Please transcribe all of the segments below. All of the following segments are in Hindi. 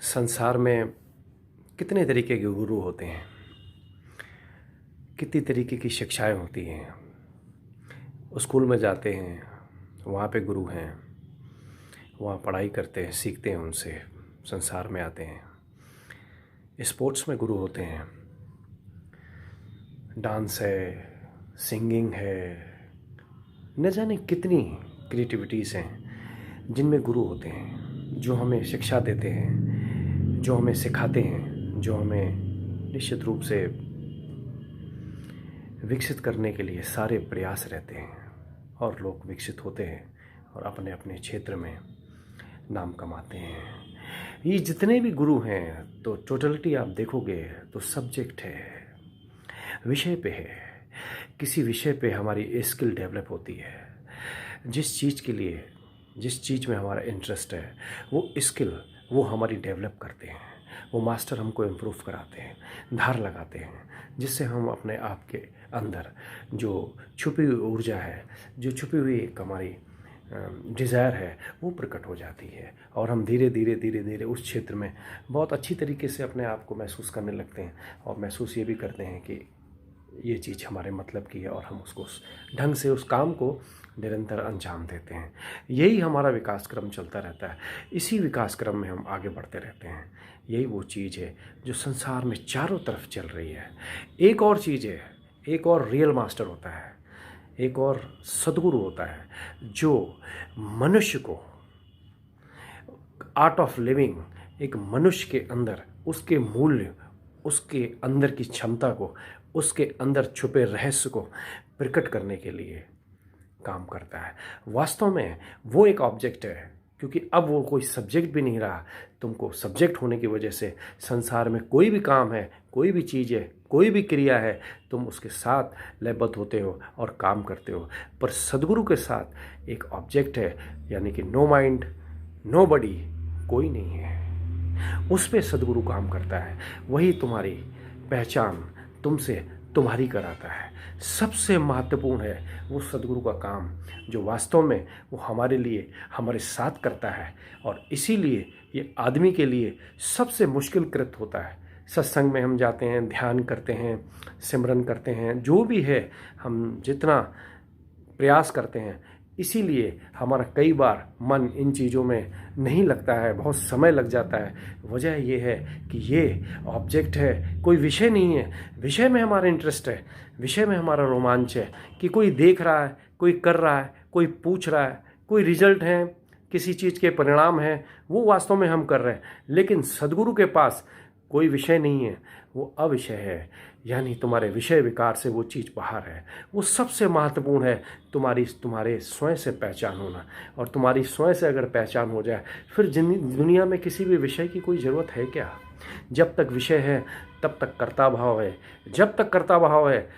संसार में कितने तरीके के गुरु होते हैं, कितनी तरीके की शिक्षाएं होती हैं। स्कूल में जाते हैं, वहाँ पे गुरु हैं, वहाँ पढ़ाई करते हैं, सीखते हैं उनसे, संसार में आते हैं। स्पोर्ट्स में गुरु होते हैं, डांस है, सिंगिंग है, न जाने कितनी क्रिएटिविटीज़ हैं जिनमें गुरु होते हैं, जो हमें शिक्षा देते हैं, जो हमें सिखाते हैं, जो हमें निश्चित रूप से विकसित करने के लिए सारे प्रयास रहते हैं। और लोग विकसित होते हैं और अपने अपने क्षेत्र में नाम कमाते हैं। ये जितने भी गुरु हैं तो टोटलिटी आप देखोगे तो सब्जेक्ट है, विषय पे है। किसी विषय पे हमारी स्किल डेवलप होती है। जिस चीज़ के लिए, जिस चीज़ में हमारा इंटरेस्ट है, वो स्किल वो हमारी डेवलप करते हैं। वो मास्टर हमको इम्प्रूव कराते हैं, धार लगाते हैं, जिससे हम अपने आप के अंदर जो छुपी हुई ऊर्जा है, जो छुपी हुई एक हमारी डिज़ायर है, वो प्रकट हो जाती है। और हम धीरे धीरे उस क्षेत्र में बहुत अच्छी तरीके से अपने आप को महसूस करने लगते हैं। और महसूस ये भी करते हैं कि ये चीज़ हमारे मतलब की है और हम उसको उस ढंग से उस काम को निरंतर अंजाम देते हैं। यही हमारा विकास क्रम चलता रहता है। इसी विकास क्रम में हम आगे बढ़ते रहते हैं। यही वो चीज़ है जो संसार में चारों तरफ चल रही है। एक और चीज़ है, एक और रियल मास्टर होता है, एक और सद्गुरु होता है जो मनुष्य को आर्ट ऑफ लिविंग, एक मनुष्य के अंदर उसके मूल्य, उसके अंदर की क्षमता को, उसके अंदर छुपे रहस्य को प्रकट करने के लिए काम करता है। वास्तव में वो एक ऑब्जेक्ट है, क्योंकि अब वो कोई सब्जेक्ट भी नहीं रहा। तुमको सब्जेक्ट होने की वजह से संसार में कोई भी काम है, कोई भी चीज़ है, कोई भी क्रिया है, तुम उसके साथ लयबद्ध होते हो और काम करते हो। पर सद्गुरु के साथ एक ऑब्जेक्ट है, यानी कि नो माइंड, नो बॉडी, कोई नहीं है। उस पे सद्गुरु काम करता है। वही तुम्हारी पहचान तुमसे तुम्हारी कराता है। सबसे महत्वपूर्ण है वो सद्गुरु का काम, जो वास्तव में वो हमारे लिए, हमारे साथ करता है। और इसीलिए ये आदमी के लिए सबसे मुश्किल कृत होता है। सत्संग में हम जाते हैं, ध्यान करते हैं, सिमरन करते हैं, जो भी है हम जितना प्रयास करते हैं, इसीलिए हमारा कई बार मन इन चीज़ों में नहीं लगता है, बहुत समय लग जाता है। वजह ये है कि ये ऑब्जेक्ट है, कोई विषय नहीं है। विषय में हमारा इंटरेस्ट है, विषय में हमारा रोमांच है कि कोई देख रहा है, कोई कर रहा है, कोई पूछ रहा है, कोई रिजल्ट है, किसी चीज़ के परिणाम हैं, वो वास्तव में हम कर रहे हैं। लेकिन सद्गुरु के पास कोई विषय नहीं है, वो अविषय है। यानी तुम्हारे विषय विकार से वो चीज़ बाहर है। वो सबसे महत्वपूर्ण है तुम्हारे स्वयं से पहचान होना। और तुम्हारी स्वयं से अगर पहचान हो जाए, फिर दुनिया में किसी भी विषय की कोई ज़रूरत है क्या। जब तक विषय है तब तक कर्ता भाव है, जब तक कर्ता भाव है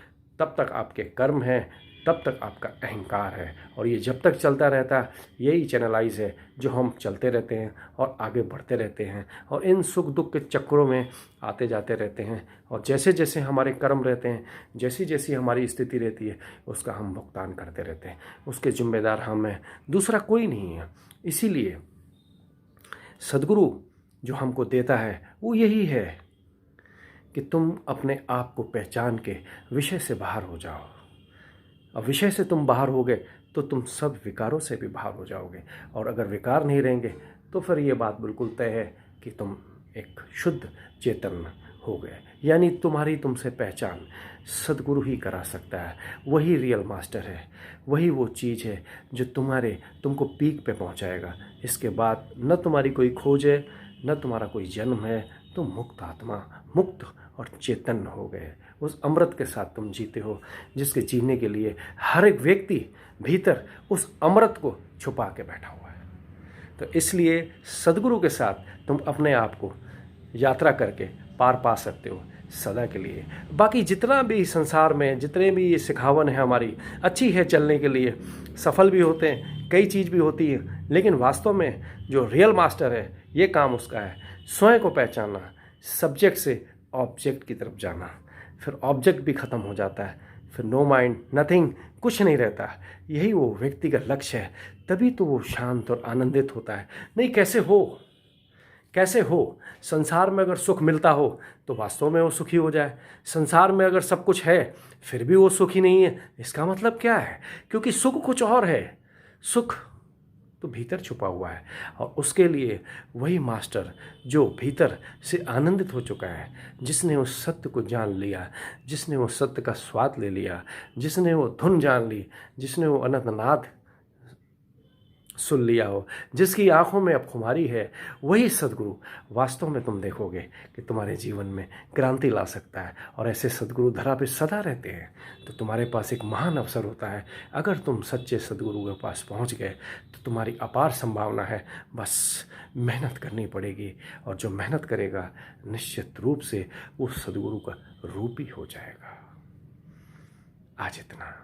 तब तक आपके कर्म हैं, तब तक आपका अहंकार है। और ये जब तक चलता रहता है, यही चैनलाइज है जो हम चलते रहते हैं और आगे बढ़ते रहते हैं। और इन सुख दुख के चक्रों में आते जाते रहते हैं। और जैसे जैसे हमारे कर्म रहते हैं, जैसी जैसी हमारी स्थिति रहती है, उसका हम भुगतान करते रहते हैं। उसके जिम्मेदार हम हैं, दूसरा कोई नहीं है। इसीलिए सद्गुरु जो हमको देता है वो यही है कि तुम अपने आप को पहचान के विषय से बाहर हो जाओ। अब विषय से तुम बाहर हो गए तो तुम सब विकारों से भी बाहर हो जाओगे। और अगर विकार नहीं रहेंगे तो फिर ये बात बिल्कुल तय है कि तुम एक शुद्ध चेतन हो गए। यानी तुम्हारी तुमसे पहचान सद्गुरु ही करा सकता है। वही रियल मास्टर है, वही वो चीज़ है जो तुमको पीक पे पहुंचाएगा। इसके बाद न तुम्हारी कोई खोज है, न तुम्हारा कोई जन्म है। तुम मुक्त आत्मा, मुक्त और चेतन हो गए। उस अमृत के साथ तुम जीते हो, जिसके जीने के लिए हर एक व्यक्ति भीतर उस अमृत को छुपा के बैठा हुआ है। तो इसलिए सद्गुरु के साथ तुम अपने आप को यात्रा करके पार पा सकते हो सदा के लिए। बाकी जितना भी संसार में जितने भी ये सिखावन है हमारी, अच्छी है चलने के लिए, सफल भी होते हैं, कई चीज़ भी होती है। लेकिन वास्तव में जो रियल मास्टर है, ये काम उसका है स्वयं को पहचानना, सब्जेक्ट से ऑब्जेक्ट की तरफ जाना। फिर ऑब्जेक्ट भी ख़त्म हो जाता है, फिर नो माइंड, नथिंग, कुछ नहीं रहता। यही वो व्यक्ति का लक्ष्य है। तभी तो वो शांत और आनंदित होता है। नहीं कैसे कैसे हो? संसार में अगर सुख मिलता हो तो वास्तव में वो सुखी हो जाए। संसार में अगर सब कुछ है फिर भी वो सुखी नहीं है, इसका मतलब क्या है? क्योंकि सुख कुछ और है। सुख तो भीतर छुपा हुआ है, और उसके लिए वही मास्टर जो भीतर से आनंदित हो चुका है, जिसने उस सत्य को जान लिया, जिसने वो सत्य का स्वाद ले लिया, जिसने वो धुन जान ली, जिसने वो अनंतनाद सुन लिया हो, जिसकी आंखों में अब खुमारी है, वही सद्गुरु वास्तव में तुम देखोगे कि तुम्हारे जीवन में क्रांति ला सकता है। और ऐसे सद्गुरु धरा पे सदा रहते हैं। तो तुम्हारे पास एक महान अवसर होता है। अगर तुम सच्चे सद्गुरु के पास पहुंच गए तो तुम्हारी अपार संभावना है। बस मेहनत करनी पड़ेगी, और जो मेहनत करेगा निश्चित रूप से उस सद्गुरु का रूप ही हो जाएगा। आज इतना।